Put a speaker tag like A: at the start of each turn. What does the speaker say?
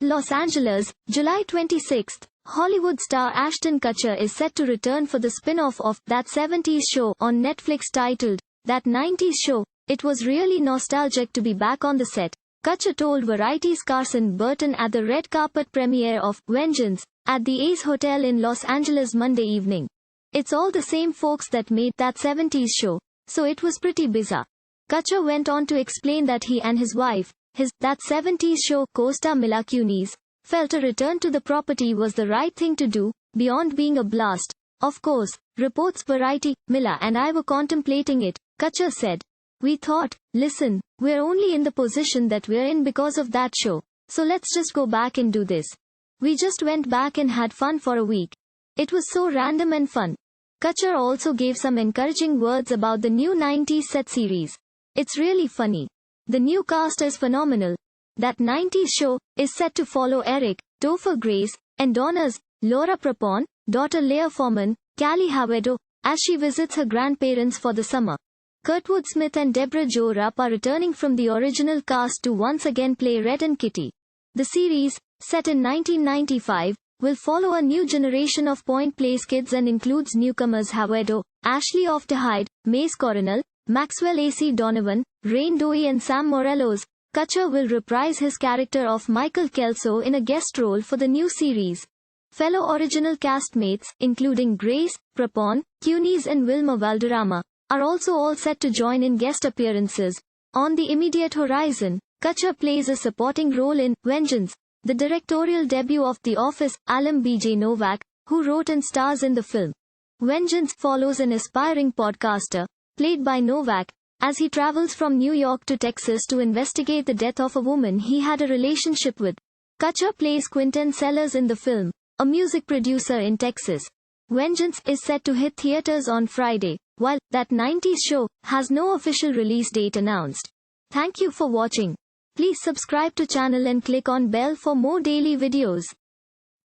A: Los Angeles, July 26. Hollywood star Ashton Kutcher is set to return for the spin-off of That 70's Show on Netflix titled That 90's Show. It was really nostalgic to be back on the set, Kutcher told Variety's Carson Burton at the red carpet premiere of Vengeance at the Ace Hotel in Los Angeles Monday evening. It's all the same folks that made That 70's Show, so it was pretty bizarre. Kutcher went on to explain that he and his wife, his That 70's Show co-star Mila Kunis, felt a return to the property was the right thing to do, beyond being a blast. Of course, reports Variety, Mila and I were contemplating it, Kutcher said. We thought, listen, we're only in the position that we're in because of that show, so let's just go back and do this. We just went back and had fun for a week. It was so random and fun. Kutcher also gave some encouraging words about the new 90s set series. It's really funny. The new cast is phenomenal. That 90s show is set to follow Eric, Topher Grace, and Donna's Laura Prepon, daughter Leia Forman, Callie Haverda, as she visits her grandparents for the summer. Kurtwood Smith and Debra are returning from the original cast to once again play Red and Kitty. The series, set in 1995, will follow a new generation of Point Place kids and includes newcomers Haverda, Ashley of the Hyde, Mace Coronel, Maxwell Acee Donovan, Rain Doe and Sam Morelos.Kutcher will reprise his character of Michael Kelso in a guest role for the new series. Fellow original castmates, including Grace, Prepon, Kunis and Wilmer Valderrama, are also all set to join in guest appearances. On the immediate horizon, Kutcher plays a supporting role in Vengeance, the directorial debut of The Office alum BJ Novak, who wrote and stars in the film. Vengeance follows an aspiring podcaster, played by Novak, as he travels from New York to Texas to investigate the death of a woman he had a relationship with. Kutcher plays Quinten Sellers in the film, a music producer in Texas. Vengeance is set to hit theaters on Friday, while That 90's Show has no official release date announced. Thank you for watching. Please subscribe to channel and click on bell for more daily videos.